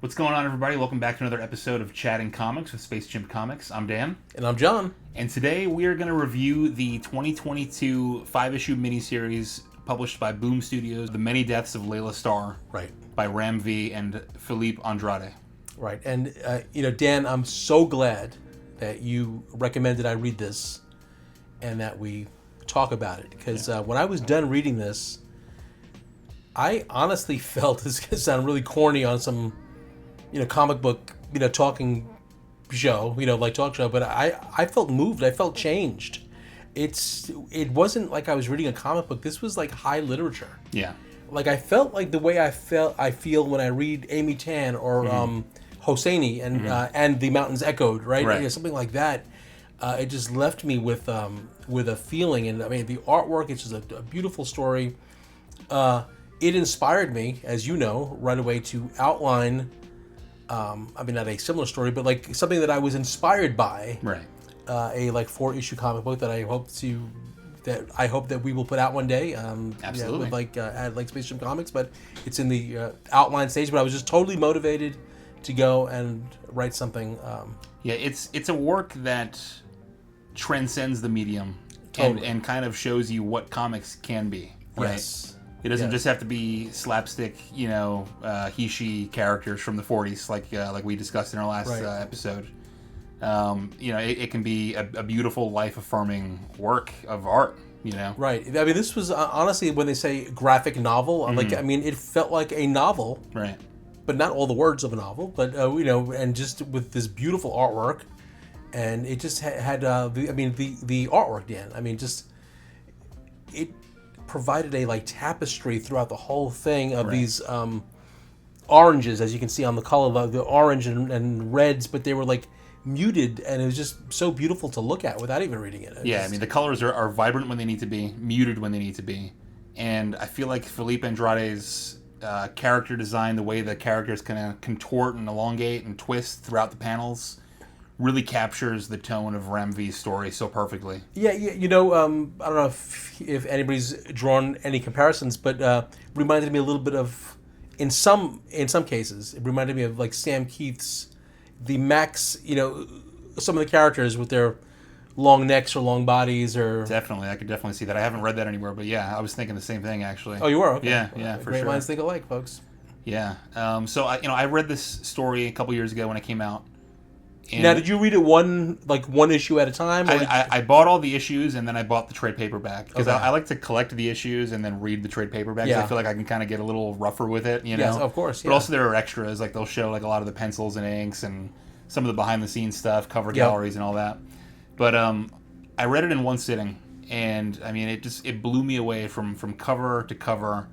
What's going on, everybody? Welcome back to another episode of Chatting Comics with Space Chimp Comics. I'm Dan. And I'm John. And today we are going to review the 2022 5-issue miniseries published by Boom Studios, The Many Deaths of Laila Starr. Right. By Ram V and Philippe Andrade. Right. And, Dan, I'm so glad that you recommended I read this and that we talk about it. Because when I was done reading this, I honestly felt, this is going to sound really corny on some, comic book, talking show, like talk show, but I felt moved. I felt changed. It wasn't like I was reading a comic book. This was like high literature. Yeah. Like I felt like the way I feel when I read Amy Tan or Hosseini and The Mountains Echoed, right? Something like that. It just left me with a feeling, and I mean the artwork. It's just a beautiful story. It inspired me, as you know, right away to outline. Not a similar story, but like something that I was inspired by. Right. A 4-issue comic book that I hope that we will put out one day. Absolutely. With at Space Chimp Comics, but it's in the outline stage. But I was just totally motivated to go and write something. It's a work that transcends the medium and kind of shows you what comics can be. Right? Yes. It doesn't just have to be slapstick, he/she characters from the 40s, like we discussed in our last episode. It can be a beautiful, life-affirming work of art. Right. I mean, this was honestly when they say graphic novel. It felt like a novel. Right. But not all the words of a novel. But and just with this beautiful artwork, and it just had the artwork, Dan. I mean, just it provided a tapestry throughout the whole thing of these oranges, as you can see on the color, the orange and reds, but they were muted, and it was just so beautiful to look at without even reading it. The colors are vibrant when they need to be, muted when they need to be, and I feel like Philippe Andrade's character design, the way the characters kind of contort and elongate and twist throughout the panels, really captures the tone of Ram V's story so perfectly. I don't know if anybody's drawn any comparisons, but reminded me a little bit of, in some cases, it reminded me of Sam Keith's The Max, some of the characters with their long necks or long bodies or... Definitely, I could definitely see that. I haven't read that anywhere, but yeah, I was thinking the same thing, actually. Oh, you were? Okay. Yeah, for Great sure. minds think alike, folks. Yeah. So, I read this story a couple years ago when it came out. And now, did you read it one issue at a time? Or I bought all the issues, and then I bought the trade paperback. Because I like to collect the issues and then read the trade paperback. Yeah. I feel like I can kind of get a little rougher with it, Yes, of course. But also there are extras. They'll show a lot of the pencils and inks and some of the behind-the-scenes stuff, cover galleries and all that. But I read it in one sitting, and I mean, it blew me away from cover to cover.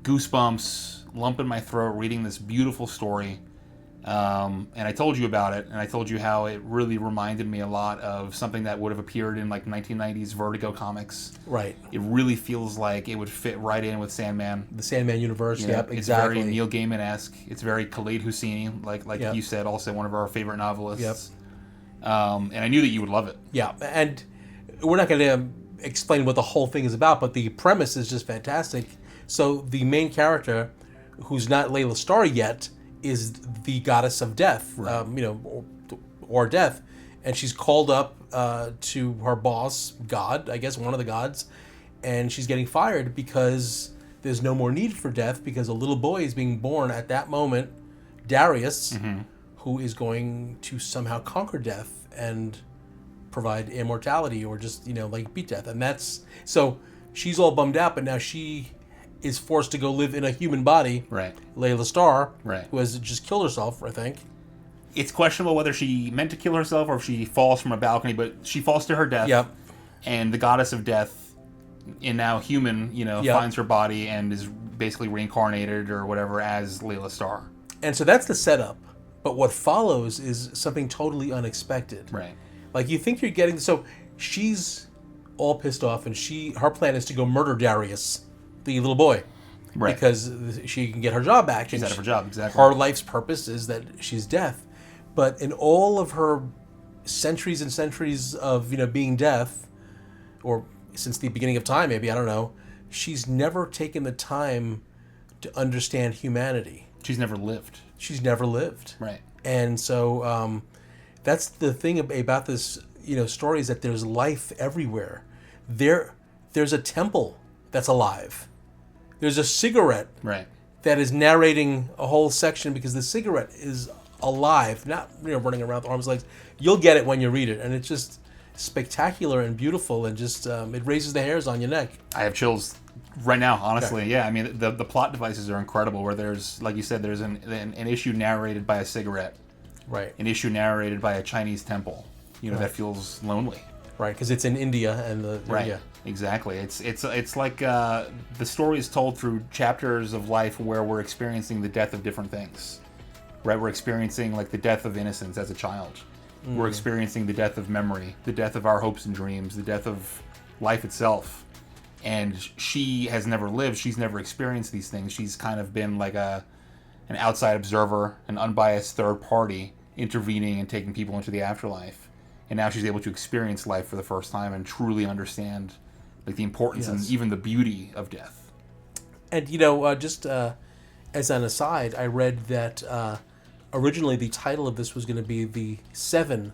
Goosebumps, lump in my throat, reading this beautiful story. And I told you about it, and I told you how it really reminded me a lot of something that would have appeared in 1990s Vertigo comics. Right. It really feels like it would fit right in with Sandman. The Sandman universe, yep, it's exactly. It's very Neil Gaiman-esque. It's very Khaled Hosseini, like you said, also one of our favorite novelists. Yep. And I knew that you would love it. Yeah, and we're not going to explain what the whole thing is about, but the premise is just fantastic. So the main character, who's not Laila Starr yet, is the goddess of death, or death, and she's called up to her boss, God, I guess one of the gods, and she's getting fired because there's no more need for death because a little boy is being born at that moment, Darius, who is going to somehow conquer death and provide immortality or just beat death, and that's so she's all bummed out, but now she is forced to go live in a human body. Right. Laila Starr, right, who has just killed herself, I think. It's questionable whether she meant to kill herself or if she falls from a balcony, but she falls to her death. Yep. And the goddess of death, in now human, finds her body and is basically reincarnated or whatever as Laila Starr. And so that's the setup. But what follows is something totally unexpected. Right. You think you're getting... So she's all pissed off, and her plan is to go murder Darius, the little boy, right? Because she can get her job back. She's out of her job, exactly. Her life's purpose is that she's deaf, but in all of her centuries and centuries of being deaf, or since the beginning of time, maybe, I don't know, she's never taken the time to understand humanity. She's never lived. she's never lived. Right. And so that's the thing about this, story, is that there's life everywhere. There's a temple that's alive. There's a cigarette Right. that is narrating a whole section because the cigarette is alive, not running around with arms and legs. You'll get it when you read it, and it's just spectacular and beautiful, and just it raises the hairs on your neck. I have chills right now, honestly. Yeah, I mean, the plot devices are incredible, where there's, like you said, there's an issue narrated by a cigarette. Right. An issue narrated by a Chinese temple. Right. That feels lonely. Right, because it's in India, and right. Exactly. It's like the story is told through chapters of life where we're experiencing the death of different things. Right? We're experiencing like the death of innocence as a child. We're experiencing the death of memory, the death of our hopes and dreams, the death of life itself. And she has never lived. She's never experienced these things. She's kind of been like an outside observer, an unbiased third party intervening and taking people into the afterlife. And now she's able to experience life for the first time and truly understand like the importance and even the beauty of death. And just as an aside, I read that originally the title of this was going to be The 7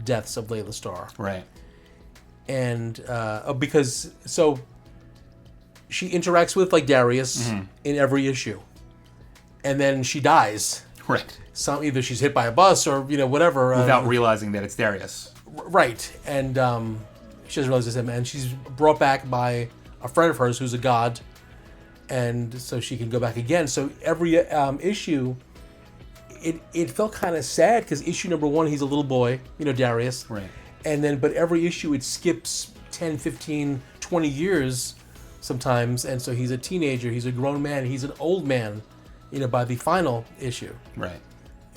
Deaths of Laila Starr. Right. And because she interacts with like Darius in every issue, and then she dies. Right. Either she's hit by a bus or whatever, without realizing that it's Darius. Right. And she doesn't realize it's him, and she's brought back by a friend of hers who's a god, and so she can go back again. So every issue, it felt kind of sad, because issue number 1, he's a little boy, Darius. Right. And then, but every issue it skips 10, 15, 20 years sometimes, and so he's a teenager, he's a grown man, he's an old man, by the final issue. Right.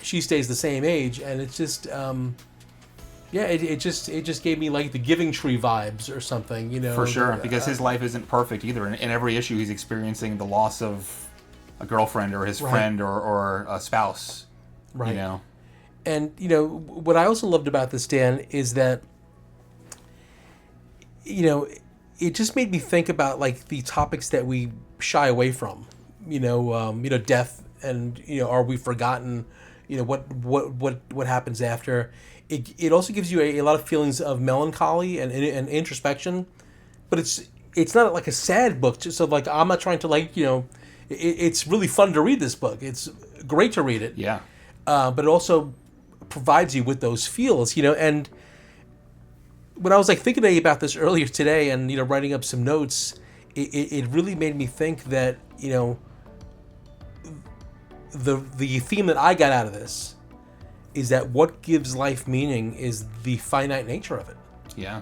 She stays the same age, and it's just, it just gave me like the Giving Tree vibes or something, For sure, because his life isn't perfect either. In every issue, he's experiencing the loss of a girlfriend or his friend or a spouse. Right. And, what I also loved about this, Dan, is that, it just made me think about, like, the topics that we shy away from. Death and, are we forgotten? What happens after? It also gives you a lot of feelings of melancholy and introspection, but it's not like a sad book. So, like, I'm not trying to, it's really fun to read this book. It's great to read it. Yeah. But it also provides you with those feels, and when I was like thinking about this earlier today and writing up some notes, it really made me think that the theme that I got out of this is that what gives life meaning is the finite nature of it. Yeah.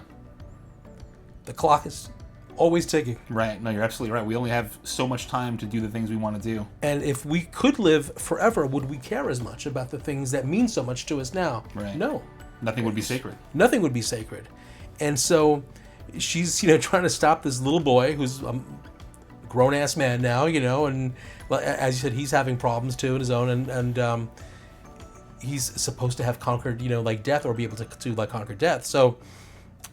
The clock is always ticking. Right. No, you're absolutely right. We only have so much time to do the things we want to do. And if we could live forever, would we care as much about the things that mean so much to us now? Right. No. Nothing would be sacred. Nothing would be sacred. And so she's, trying to stop this little boy who's a grown-ass man now, and as you said, he's having problems too in his own, and he's supposed to have conquered, like death, or be able to like conquer death. So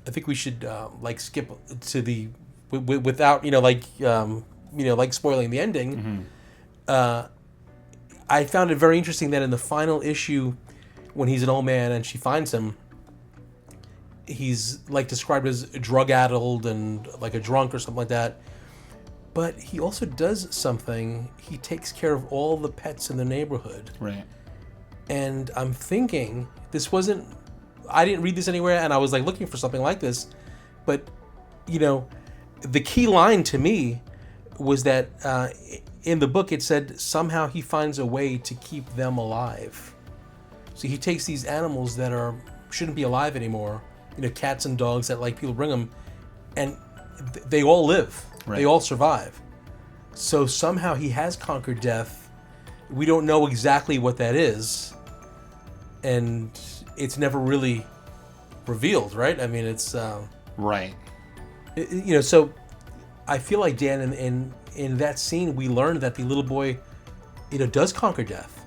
I think we should like skip to the without like spoiling the ending. I found it very interesting that in the final issue, when he's an old man and she finds him, he's like described as drug-addled and like a drunk or something like that. But he also does something. He takes care of all the pets in the neighborhood. Right. And I'm thinking, I didn't read this anywhere, and I was like looking for something like this, but the key line to me was that in the book it said somehow he finds a way to keep them alive. So he takes these animals that shouldn't be alive anymore, cats and dogs that like people bring them, and they all live. Right. They all survive. So somehow he has conquered death. We don't know exactly what that is, and it's never really revealed, right? I mean, it's right. So I feel like, Dan, in that scene, we learned that the little boy, does conquer death,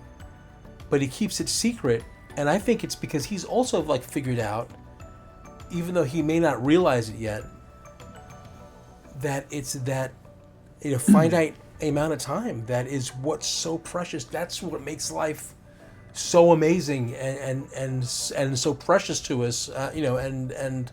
but he keeps it secret, and I think it's because he's also like figured out, even though he may not realize it yet, that it's that finite amount of time that is what's so precious. That's what makes life so amazing and so precious to us, and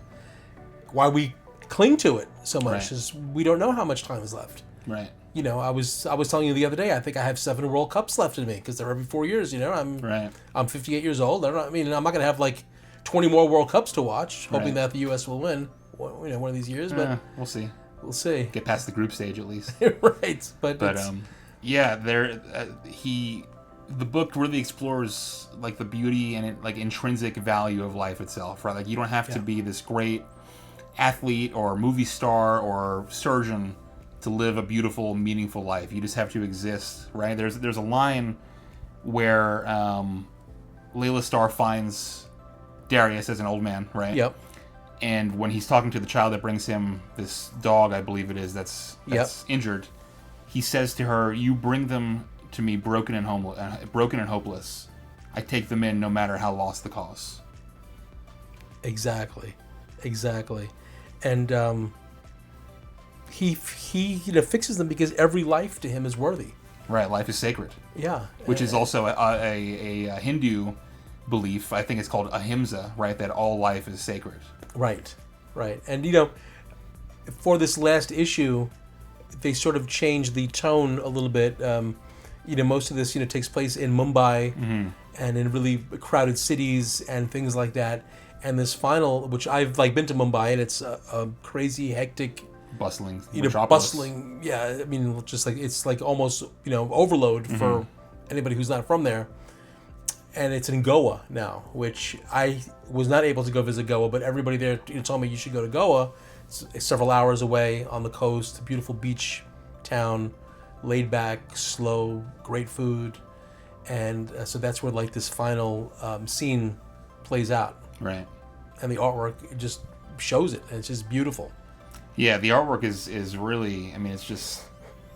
why we cling to it so much Right. is we don't know how much time is left. Right. I was telling you the other day, I think I have 7 World Cups left in me because they're every 4 years. Right. I'm 58 years old. I'm not going to have like 20 more World Cups to watch, hoping Right. that the U.S. will win. One of these years, but We'll see. we'll see. Get past the group stage at least. Right, but Yeah, the book really explores like the beauty and like intrinsic value of life itself, right? Like you don't have to be this great athlete or movie star or surgeon to live a beautiful, meaningful life. You just have to exist, right? There's a line where Laila Starr finds Darius as an old man, right? Yep. And when he's talking to the child that brings him this dog, I believe it is, that's injured, he says to her, "You bring them to me broken and hopeless. I take them in no matter how lost the cause." Exactly. And he fixes them because every life to him is worthy. Right, life is sacred. Yeah. Which is also a Hindu belief. I think it's called ahimsa, right? That all life is sacred. Right. And, for this last issue, they sort of changed the tone a little bit. Most of this, takes place in Mumbai and in really crowded cities and things like that. And this final, which I've been to Mumbai, and it's a crazy, hectic, bustling, bustling. Yeah, I mean, just like it's like almost overload for anybody who's not from there. And it's in Goa now, which I was not able to go visit Goa, but everybody there told me you should go to Goa. It's several hours away on the coast, beautiful beach town, laid back, slow, great food, and so that's where this final scene plays out. Right. And the artwork just shows it. And it's just beautiful. Yeah, the artwork is really. I mean, it's just.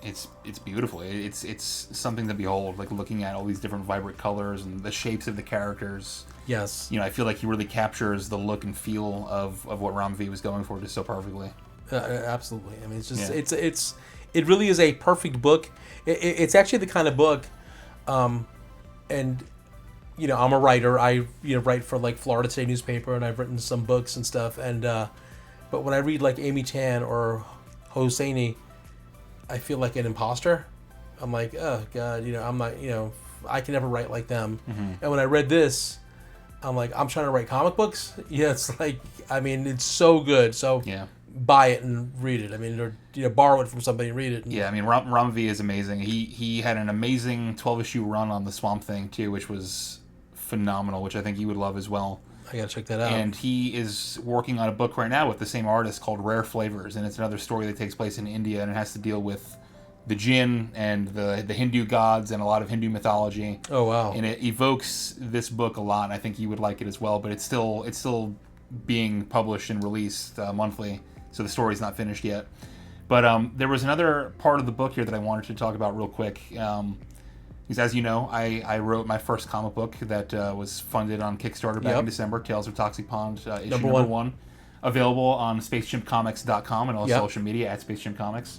It's beautiful. It's something to behold. Like looking at all these different vibrant colors and the shapes of the characters. Yes. I feel like he really captures the look and feel of what Ram V was going for just so perfectly. Absolutely. I mean, it's just it really is a perfect book. It's actually the kind of book, and I'm a writer. I write for Florida Today newspaper, and I've written some books and stuff. And but when I read Amy Tan or Hosseini, I feel like an imposter. I'm like, oh God, I'm not, I can never write like them. And when I read this, I'm like, I'm trying to write comic books. Yeah, it's it's so good. So buy it and read it. I mean, or borrow it from somebody and read it. Yeah, I mean, Ram V is amazing. He had an amazing 12-issue run on the Swamp Thing too, which was phenomenal, which I think you would love as well. I gotta check that out. And he is working on a book right now with the same artist called Rare Flavors, and it's another story that takes place in India, and it has to deal with the jinn and the Hindu gods and a lot of Hindu mythology. Oh wow! And it evokes this book a lot, and I think you would like it as well. But it's still being published and released monthly, so the story's not finished yet. But there was another part of the book here that I wanted to talk about real quick. Because as you know, I wrote my first comic book that was funded on Kickstarter back in December, Tales of Toxic Pond, issue number one. Available on spacechimpcomics.com and all social media at spacechimpcomics.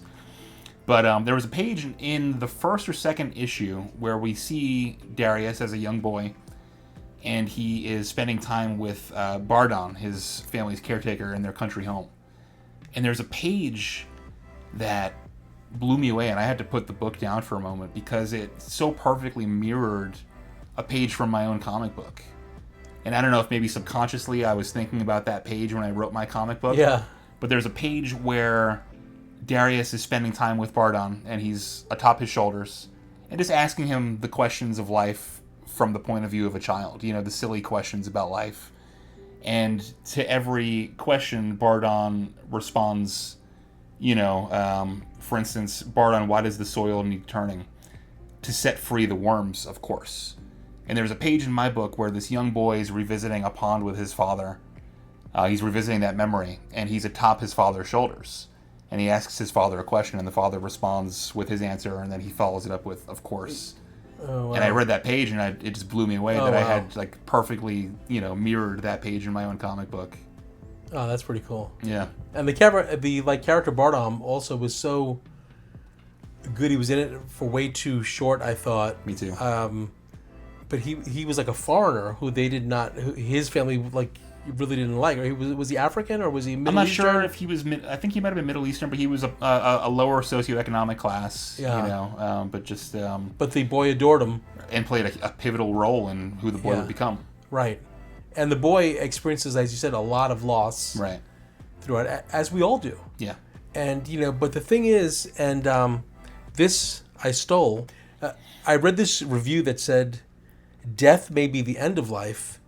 But there was a page in the first or second issue where we see Darius as a young boy, and he is spending time with Bardon, his family's caretaker in their country home. And there's a page that blew me away, and I had to put the book down for a moment because it so perfectly mirrored a page from my own comic book. And I don't know if maybe subconsciously I was thinking about that page when I wrote my comic book. Yeah. But there's a page where Darius is spending time with Bardon, and he's atop his shoulders, and just asking him the questions of life from the point of view of a child. The silly questions about life. And to every question, Bardon responds, for instance, Bardon, why does the soil need turning? To set free the worms, of course. And there's a page in my book where this young boy is revisiting a pond with his father. He's revisiting that memory, and he's atop his father's shoulders. And he asks his father a question, and the father responds with his answer, and then he follows it up with, of course. Oh, wow. And I read that page, and it just blew me away I had perfectly, mirrored that page in my own comic book. Oh, that's pretty cool. Yeah. And the character Bardom also was so good. He was in it for way too short, I thought. Me too. but he was like a foreigner who they did not, who his family like really didn't like. Or was he African or was he Middle I'm not Eastern? sure if he was. I think he might have been Middle Eastern, but he was a lower socioeconomic class. Yeah. You know, but just But the boy adored him. and played a pivotal role in who the boy Yeah. would become. Right. And the boy experiences, as you said, a lot of loss Right. throughout, as we all do. Yeah. And, but the thing is, and this I stole, I read this review that said, death may be the end of life,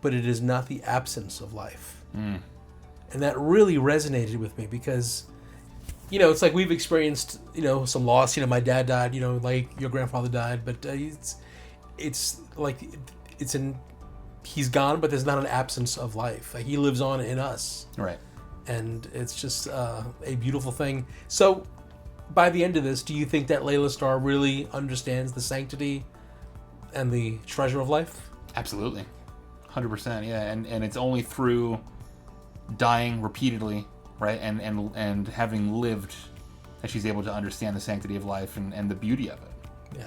but it is not the absence of life. Mm. And that really resonated with me because, it's like we've experienced, some loss. My dad died, like your grandfather died, but it's like, he's gone, but there's not an absence of life. Like, he lives on in us. Right. And it's just a beautiful thing. So, by the end of this, do you think that Laila Starr really understands the sanctity and the treasure of life? Absolutely. 100%. Yeah. And it's only through dying repeatedly, right, and having lived that she's able to understand the sanctity of life and the beauty of it.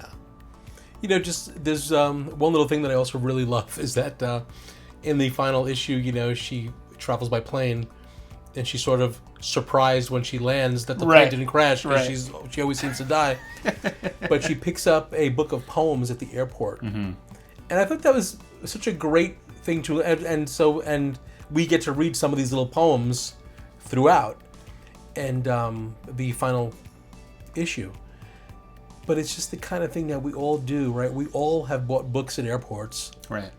Yeah. Just there's one little thing that I also really love is that in the final issue, she travels by plane. And she's sort of surprised when she lands that the plane didn't crash because she always seems to die. But she picks up a book of poems at the airport, and I thought that was such a great thing to. And we get to read some of these little poems throughout, and the final issue. But it's just the kind of thing that we all do, right? We all have bought books at airports, right?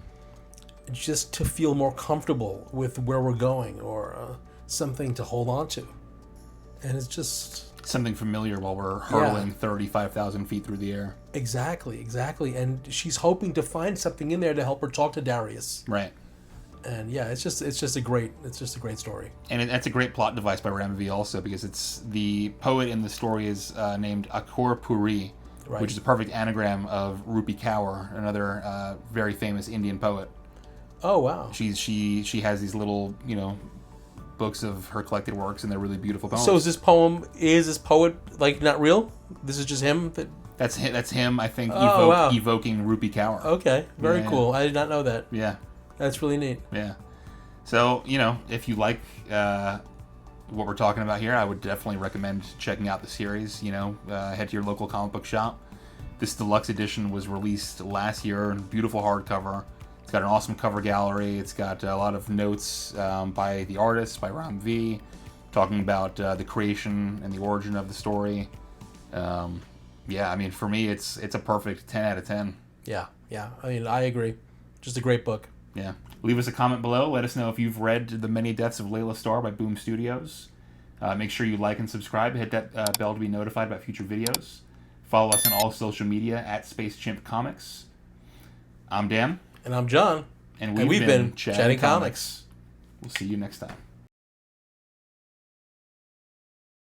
Just to feel more comfortable with where we're going, or something to hold on to. And it's just something familiar while we're hurtling 35,000 feet through the air. Exactly. And she's hoping to find something in there to help her talk to Darius. Right. And yeah, it's just a great story. And that's a great plot device by Ramvi also, because it's the poet in the story is named Akur Puri, which is a perfect anagram of Rupi Kaur, another very famous Indian poet. Oh wow. She has these little books of her collected works, and they're really beautiful poems. So is this poet like not real? This is just him? That's him, I think, evoking Rupi Kaur. Okay, very cool. I did not know that. Yeah. That's really neat. Yeah. So, if you like what we're talking about here, I would definitely recommend checking out the series. Head to your local comic book shop. This deluxe edition was released last year, beautiful hardcover. It's got an awesome cover gallery. It's got a lot of notes by the artist, by Ram V, talking about the creation and the origin of the story. For me, it's a perfect 10 out of 10. Yeah. I agree. Just a great book. Yeah. Leave us a comment below. Let us know if you've read The Many Deaths of Laila Starr by Boom Studios. Make sure you like and subscribe. Hit that bell to be notified about future videos. Follow us on all social media at Space Chimp Comics. I'm Dan. And I'm John. And we've been Chatting Comics. We'll see you next time.